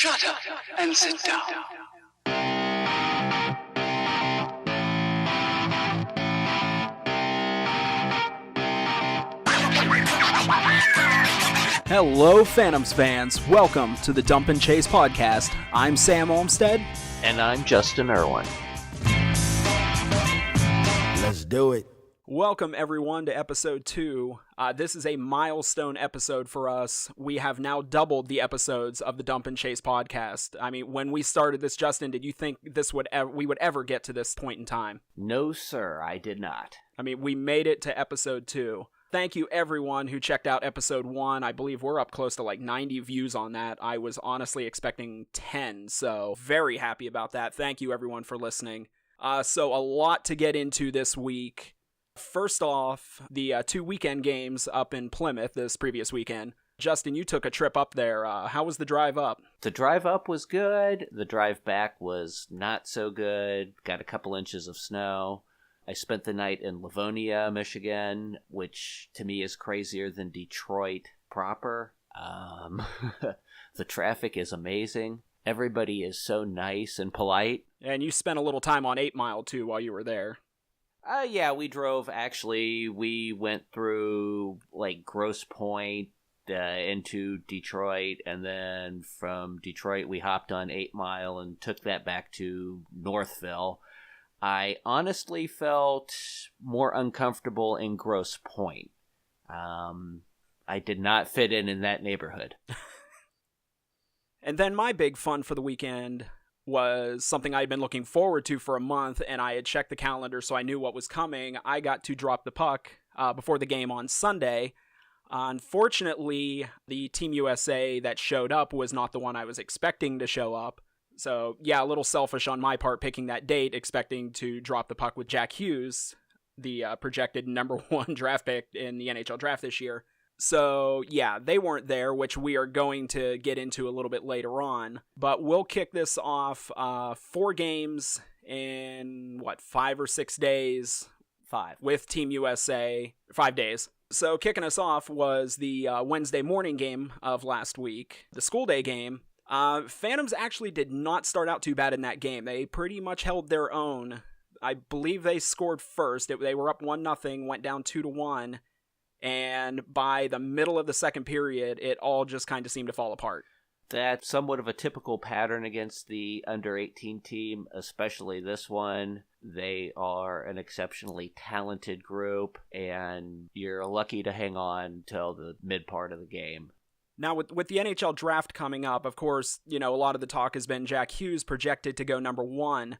Shut up and sit down. Hello, Phantoms fans. Welcome to the Dump and Chase podcast. I'm Sam Olmstead. And I'm Justin Irwin. Let's do it. Welcome, everyone, to episode 2. This is a milestone episode for us. We have now doubled the episodes of the Dump and Chase podcast. I mean, when we started this, Justin, did you think we would ever get to this point in time? No, sir, I did not. I mean, we made it to episode 2. Thank you, everyone who checked out episode 1. I believe we're up close to like 90 views on that. I was honestly expecting 10, so very happy about that. Thank you, everyone, for listening. So a lot to get into this week. First off, the 2 weekend games up in Plymouth this previous weekend. Justin, you took a trip up there. How was the drive up? The drive up was good. The drive back was not so good. Got a couple inches of snow. I spent the night in Livonia, Michigan, which to me is crazier than Detroit proper. The traffic is amazing. Everybody is so nice and polite. And you spent a little time on 8 Mile, too, while you were there. Yeah, we drove. Actually, we went through, like, Grosse Pointe into Detroit, and then from Detroit we hopped on 8 Mile and took that back to Northville. I honestly felt more uncomfortable in Grosse Pointe. I did not fit in that neighborhood. And then my big fun for the weekend was something I'd been looking forward to for a month, and I had checked the calendar so I knew what was coming. I got to drop the puck before the game on Sunday. Unfortunately, the Team USA that showed up was not the one I was expecting to show up. So, yeah, a little selfish on my part picking that date, expecting to drop the puck with Jack Hughes, the projected number 1 draft pick in the NHL draft this year. So, yeah, they weren't there, which we are going to get into a little bit later on. But we'll kick this off 4 games in, 5 or 6 days? 5. With Team USA. 5 days. So, kicking us off was the Wednesday morning game of last week, the school day game. Phantoms actually did not start out too bad in that game. They pretty much held their own. I believe they scored first. They were up 1-0, went down 2-1. And by the middle of the second period, it all just kind of seemed to fall apart. That's somewhat of a typical pattern against the under-18 team, especially this one. They are an exceptionally talented group, and you're lucky to hang on till the mid part of the game. Now, with the NHL draft coming up, of course, a lot of the talk has been Jack Hughes projected to go number 1.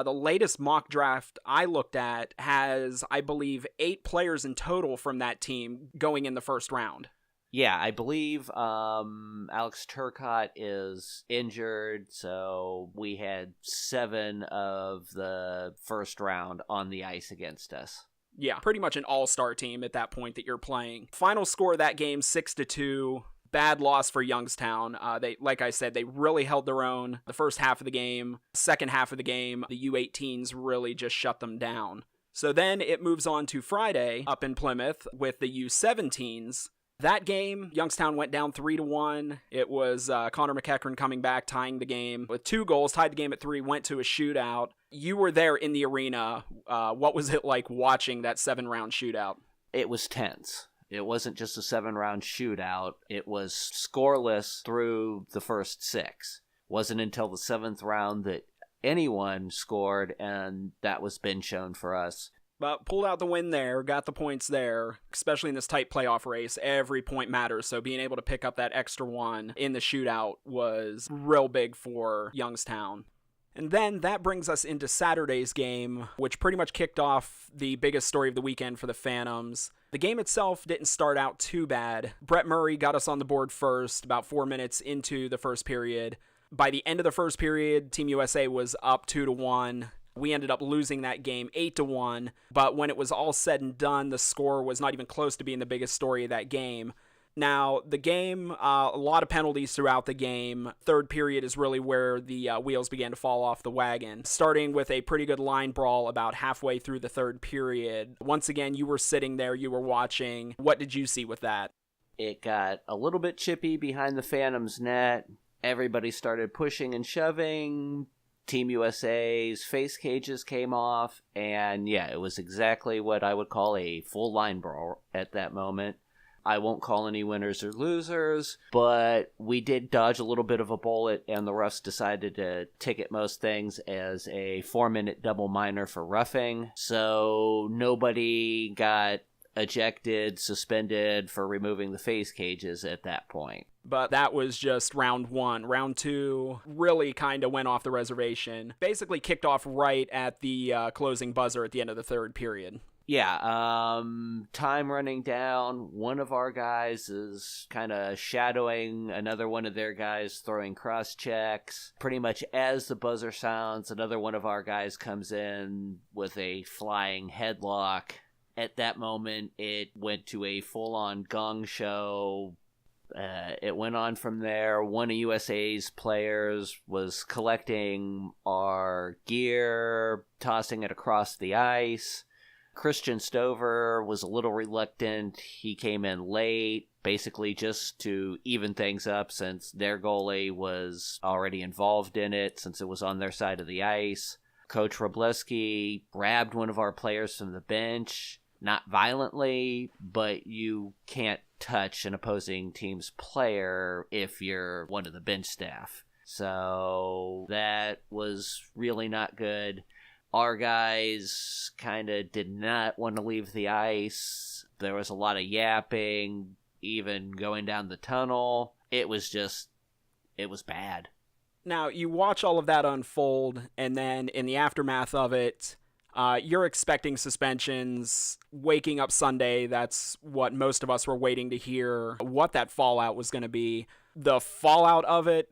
The latest mock draft I looked at has, I believe, 8 players in total from that team going in the first round. Yeah, I believe Alex Turcotte is injured, so we had 7 of the first round on the ice against us. Yeah, pretty much an all-star team at that point that you're playing. Final score of that game, 6-2. Bad loss for Youngstown. Like I said, they really held their own the first half of the game. Second half of the game, the U18s really just shut them down. So then it moves on to Friday up in Plymouth with the U17s. That game, Youngstown went down 3-1. It was Connor McEachran coming back, tying the game with 2 goals, tied the game at 3, went to a shootout. You were there in the arena. What was it like watching that 7-round shootout? It was tense. It wasn't just a 7-round shootout. It was scoreless through the first 6. Wasn't until the 7th round that anyone scored, and that was been shown for us. But pulled out the win there, got the points there, especially in this tight playoff race. Every point matters, so being able to pick up that extra 1 in the shootout was real big for Youngstown. And then that brings us into Saturday's game, which pretty much kicked off the biggest story of the weekend for the Phantoms. The game itself didn't start out too bad. Brett Murray got us on the board first, about 4 minutes into the first period. By the end of the first period, Team USA was up 2-1. We ended up losing that game 8-1, but when it was all said and done, the score was not even close to being the biggest story of that game. Now, the game, a lot of penalties throughout the game. Third period is really where the wheels began to fall off the wagon, starting with a pretty good line brawl about halfway through the third period. Once again, you were sitting there, you were watching. What did you see with that? It got a little bit chippy behind the Phantoms net. Everybody started pushing and shoving. Team USA's face cages came off, and yeah, it was exactly what I would call a full line brawl at that moment. I won't call any winners or losers, but we did dodge a little bit of a bullet, and the refs decided to ticket most things as a 4-minute double minor for roughing. So nobody got ejected, suspended for removing the face cages at that point. But that was just round 1. Round 2 really kind of went off the reservation. Basically kicked off right at the closing buzzer at the end of the third period. Yeah, time running down. One of our guys is kind of shadowing another one of their guys, throwing cross checks. Pretty much as the buzzer sounds, another one of our guys comes in with a flying headlock. At that moment, it went to a full-on gong show. It went on from there. One of USA's players was collecting our gear, tossing it across the ice. Christian Stover was a little reluctant. He came in late, basically just to even things up since their goalie was already involved in it, since it was on their side of the ice. Coach Robleski grabbed one of our players from the bench, not violently, but you can't touch an opposing team's player if you're one of the bench staff. So that was really not good. Our guys kind of did not want to leave the ice. There was a lot of yapping, even going down the tunnel. It was bad. Now, you watch all of that unfold, and then in the aftermath of it, you're expecting suspensions. Waking up Sunday, that's what most of us were waiting to hear, what that fallout was going to be. The fallout of it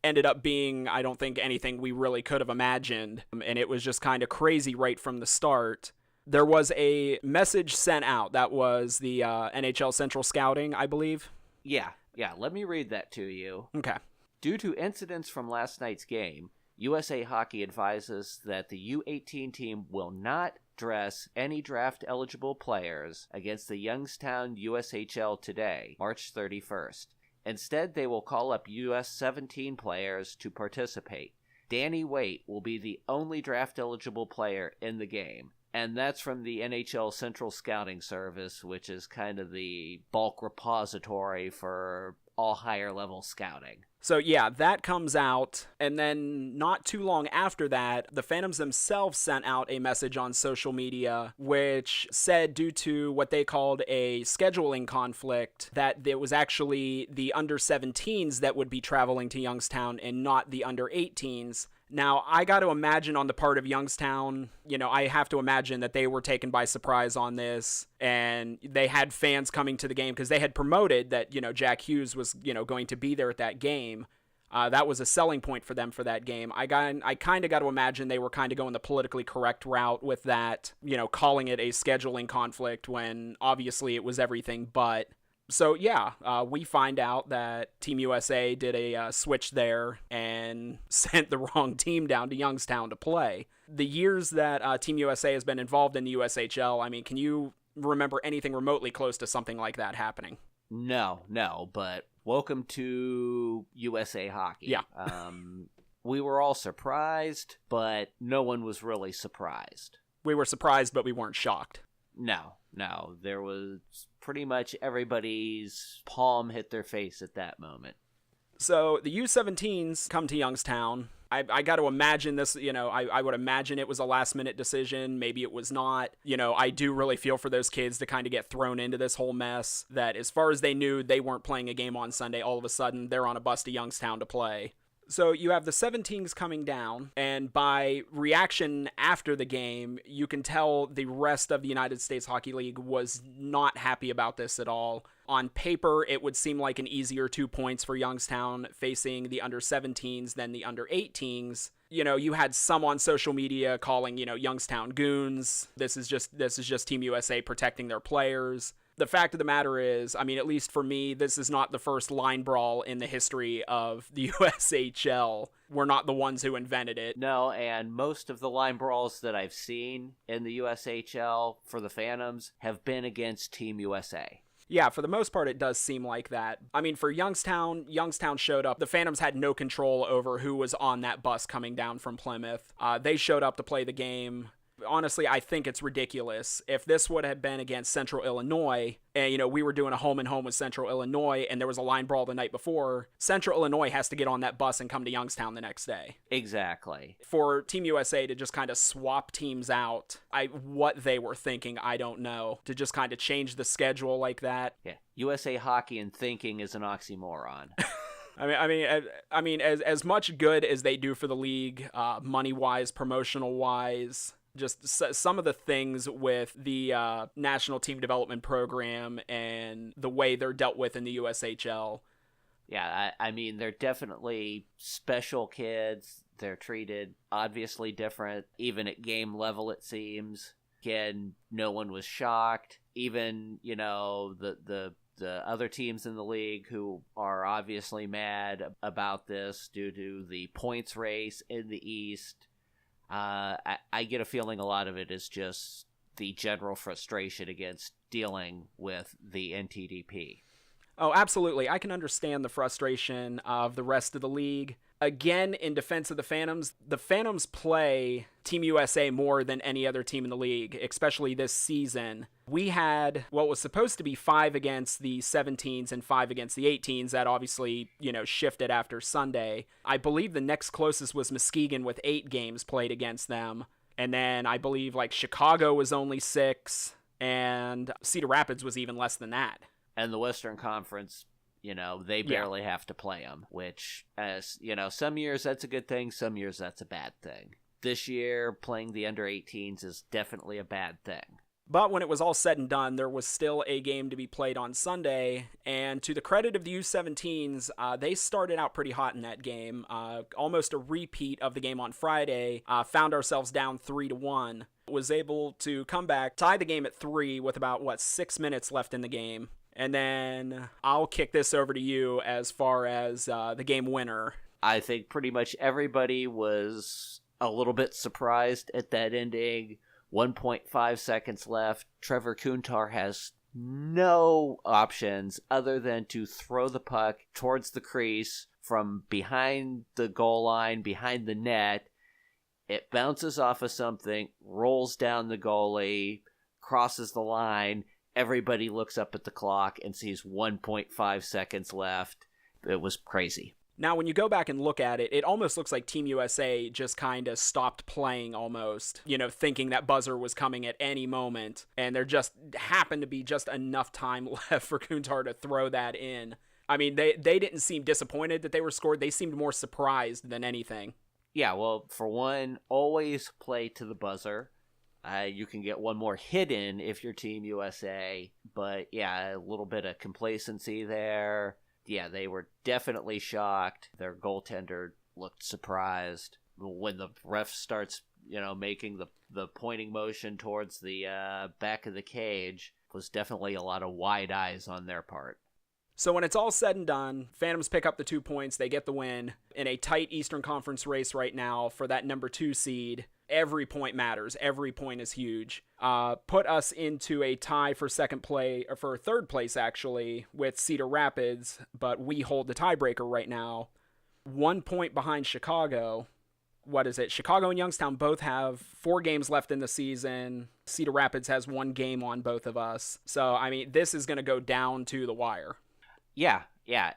ended up being, I don't think, anything we really could have imagined, and it was just kind of crazy right from the start. There was a message sent out. That was the NHL Central Scouting, I believe. Yeah, let me read that to you. Okay. Due to incidents from last night's game, USA Hockey advises that the U18 team will not dress any draft-eligible players against the Youngstown USHL today, March 31st. Instead, they will call up US 17 players to participate. Danny Waite will be the only draft-eligible player in the game. And that's from the NHL Central Scouting Service, which is kind of the bulk repository for all higher-level scouting. So yeah, that comes out, and then not too long after that, the Phantoms themselves sent out a message on social media which said, due to what they called a scheduling conflict, that it was actually the under-17s that would be traveling to Youngstown and not the under-18s. Now, I got to imagine on the part of Youngstown, I have to imagine that they were taken by surprise on this, and they had fans coming to the game because they had promoted that, Jack Hughes was, going to be there at that game. That was a selling point for them for that game. I kind of got to imagine they were kind of going the politically correct route with that, calling it a scheduling conflict when obviously it was everything but. So yeah, we find out that Team USA did a switch there and sent the wrong team down to Youngstown to play. The years that Team USA has been involved in the USHL, I mean, can you remember anything remotely close to something like that happening? No, but welcome to USA Hockey. Yeah. We were all surprised, but no one was really surprised. We were surprised, but we weren't shocked. No. There was pretty much everybody's palm hit their face at that moment. So the U17s come to Youngstown. I got to imagine this, I would imagine it was a last-minute decision. Maybe it was not. I do really feel for those kids to kind of get thrown into this whole mess, that as far as they knew, they weren't playing a game on Sunday. All of a sudden, they're on a bus to Youngstown to play. So you have the 17s coming down, and by reaction after the game, you can tell the rest of the United States Hockey League was not happy about this at all. On paper, it would seem like an easier 2 points for Youngstown facing the under-17s than the under-18s. You had some on social media calling, Youngstown goons. This is just Team USA protecting their players. The fact of the matter is, I mean, at least for me, this is not the first line brawl in the history of the USHL. We're not the ones who invented it. No, and most of the line brawls that I've seen in the USHL for the Phantoms have been against Team USA. Yeah, for the most part, it does seem like that. I mean, for Youngstown showed up. The Phantoms had no control over who was on that bus coming down from Plymouth. They showed up to play the game. Honestly, I think it's ridiculous. If this would have been against Central Illinois, and, we were doing a home-and-home with Central Illinois, and there was a line brawl the night before, Central Illinois has to get on that bus and come to Youngstown the next day. Exactly. For Team USA to just kind of swap teams out, what they were thinking, I don't know. To just kind of change the schedule like that. Yeah, USA Hockey and thinking is an oxymoron. I mean, as much good as they do for the league, money-wise, promotional-wise, just some of the things with the National Team Development Program and the way they're dealt with in the USHL. Yeah, I mean, they're definitely special kids. They're treated obviously different, even at game level, it seems. Again, no one was shocked. Even, the other teams in the league who are obviously mad about this due to the points race in the East. I get a feeling a lot of it is just the general frustration against dealing with the NTDP. Oh, absolutely. I can understand the frustration of the rest of the league. Again, in defense of the Phantoms play Team USA more than any other team in the league, especially this season. We had what was supposed to be 5 against the 17s and 5 against the 18s. That obviously, shifted after Sunday. I believe the next closest was Muskegon with 8 games played against them. And then I believe Chicago was only 6 and Cedar Rapids was even less than that. And the Western Conference, they barely have to play them, which, as some years that's a good thing, some years that's a bad thing. This year, playing the under-18s is definitely a bad thing. But when it was all said and done, there was still a game to be played on Sunday, and to the credit of the U17s, they started out pretty hot in that game. Almost a repeat of the game on Friday. Found ourselves down 3-1. Was able to come back, tie the game at 3 with about, 6 minutes left in the game. And then I'll kick this over to you as far as the game winner. I think pretty much everybody was a little bit surprised at that ending. 1.5 seconds left. Trevor Kuntar has no options other than to throw the puck towards the crease from behind the goal line, behind the net. It bounces off of something, rolls down the goalie, crosses the line. Everybody looks up at the clock and sees 1.5 seconds left. It was crazy. Now, when you go back and look at it, it almost looks like Team USA just kind of stopped playing almost, thinking that buzzer was coming at any moment. And there just happened to be just enough time left for Kuntar to throw that in. I mean, they didn't seem disappointed that they were scored. They seemed more surprised than anything. Yeah, well, for one, always play to the buzzer. You can get one more hit in if you're Team USA, but yeah, a little bit of complacency there. Yeah, they were definitely shocked. Their goaltender looked surprised. When the ref starts, making the pointing motion towards the back of the cage, was definitely a lot of wide eyes on their part. So when it's all said and done, Phantoms pick up the 2 points, they get the win. In a tight Eastern Conference race right now for that number 2 seed, every point matters. Every point is huge. Put us into a tie for third place actually, with Cedar Rapids, but we hold the tiebreaker right now. 1 point behind Chicago. What is it? Chicago and Youngstown both have 4 games left in the season. Cedar Rapids has 1 game on both of us. So, I mean, this is going to go down to the wire. Yeah,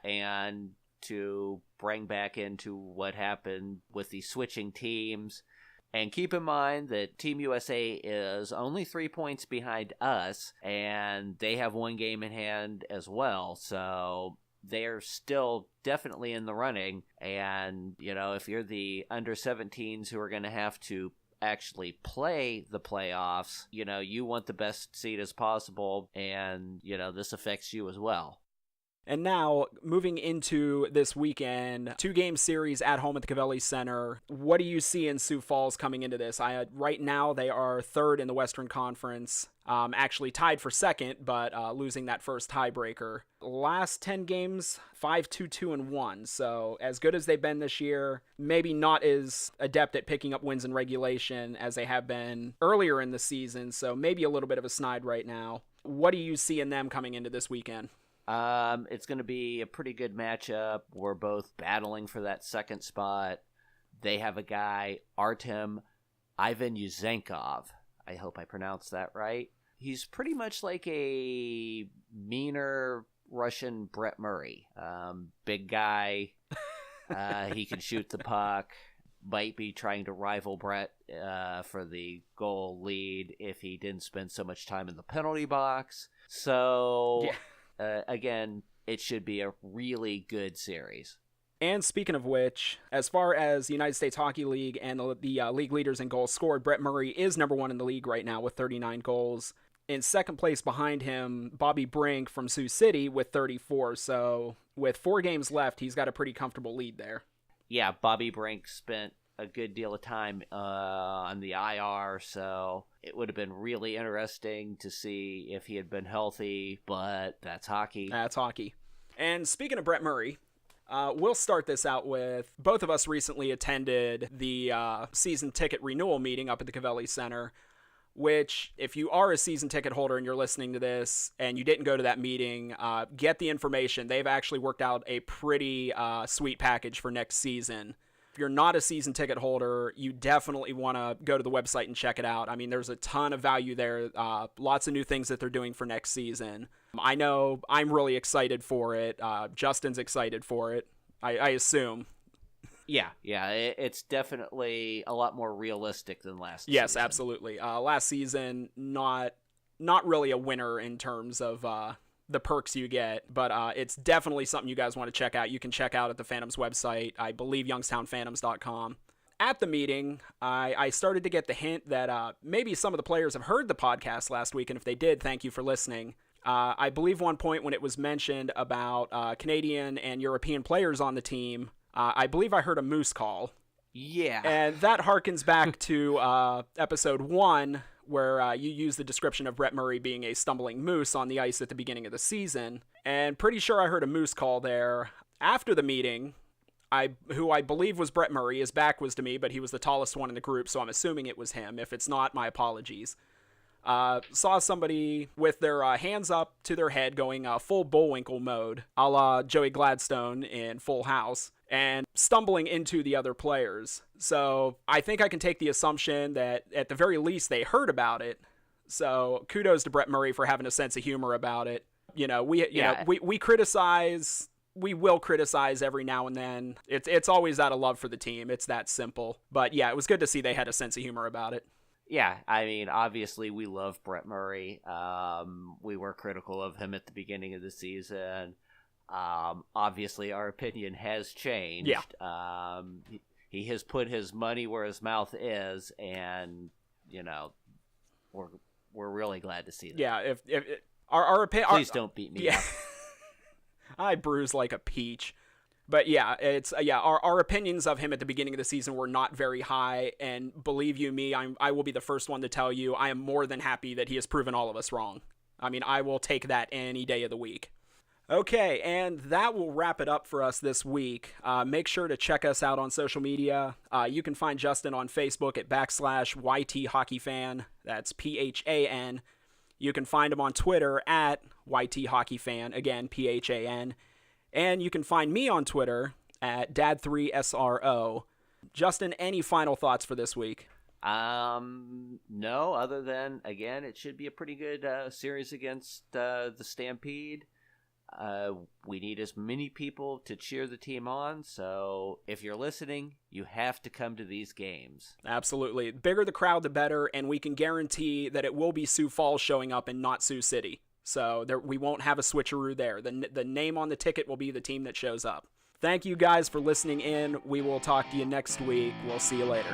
and to bring back into what happened with the switching teams, and keep in mind that Team USA is only 3 points behind us, and they have 1 game in hand as well, so they're still definitely in the running, and, if you're the under-17s who are going to have to actually play the playoffs, you want the best seed as possible, and, this affects you as well. And now, moving into this weekend, 2-game series at home at the Cavelli Center. What do you see in Sioux Falls coming into this? Right now, they are 3rd in the Western Conference, actually tied for 2nd, but losing that first tiebreaker. Last 10 games, 5-2-2-1. So as good as they've been this year, maybe not as adept at picking up wins in regulation as they have been earlier in the season. So maybe a little bit of a snide right now. What do you see in them coming into this weekend? It's going to be a pretty good matchup. We're both battling for that second spot. They have a guy, Artem Ivan Yuzenkov. I hope I pronounced that right. He's pretty much like a meaner Russian Brett Murray. Big guy. He can shoot the puck. Might be trying to rival Brett for the goal lead if he didn't spend so much time in the penalty box. So, again, it should be a really good series. And speaking of which, as far as the United States Hockey League and the league leaders in goals scored, Brett Murray is number one in the league right now with 39 goals. In second place behind him, Bobby Brink from Sioux City with 34. So with 4 games left, he's got a pretty comfortable lead there. Yeah, Bobby Brink spent a good deal of time on the IR, so it would have been really interesting to see if he had been healthy, but that's hockey. That's hockey. And speaking of Brett Murray, we'll start this out with, both of us recently attended the season ticket renewal meeting up at the Cavelli Center, which, if you are a season ticket holder and you're listening to this and you didn't go to that meeting, get the information. They've actually worked out a pretty sweet package for next season. If you're not a season ticket holder, you definitely want to go to the website and check it out. I mean, there's a ton of value there, lots of new things that they're doing for next season. I know I'm really excited for it. Justin's excited for it, I assume. Yeah, it's definitely a lot more realistic than last season. Yes, absolutely. Last season, not really a winner in terms of the perks you get, but it's definitely something you guys want to check out. You can check out at the Phantoms website, I believe youngstownphantoms.com. At the meeting, I started to get the hint that maybe some of the players have heard the podcast last week, and if they did, thank you for listening. I believe one point when it was mentioned about Canadian and European players on the team, I believe I heard a moose call. Yeah. And that harkens back to episode 1, where you use the description of Brett Murray being a stumbling moose on the ice at the beginning of the season. And pretty sure I heard a moose call there. After the meeting, who I believe was Brett Murray, his back was to me, but he was the tallest one in the group, so I'm assuming it was him. If it's not, my apologies. Saw somebody with their hands up to their head going full Bullwinkle mode, a la Joey Gladstone in Full House, and stumbling into the other players. So I think I can take the assumption that at the very least they heard about it. So kudos to Brett Murray for having a sense of humor about it. You know, we criticize. We will criticize every now and then. It's always out of love for the team. It's that simple. But yeah, it was good to see they had a sense of humor about it. Yeah, I mean, obviously we love Brett Murray. We were critical of him at the beginning of the season. Obviously our opinion has changed. Yeah. He has put his money where his mouth is, and you know, we're really glad to see that. Yeah, if our opinion, please don't beat me up. I bruise like a peach. But yeah, it's our opinions of him at the beginning of the season were not very high, and believe you me, I will be the first one to tell you I am more than happy that he has proven all of us wrong. I mean, I will take that any day of the week. Okay, and that will wrap it up for us this week. Make sure to check us out on social media. You can find Justin on Facebook at /YT Hockey Fan. That's PHAN. You can find him on Twitter at YT Hockey Fan. Again, PHAN. And you can find me on Twitter at Dad3SRO. Justin, any final thoughts for this week? No, other than, again, it should be a pretty good series against the Stampede. We need as many people to cheer the team on, so if you're listening, you have to come to these games. Absolutely. The bigger the crowd, the better, and we can guarantee that it will be Sioux Falls showing up and not Sioux City. So we won't have a switcheroo there. The name on the ticket will be the team that shows up. Thank you guys for listening in. We will talk to you next week. We'll see you later.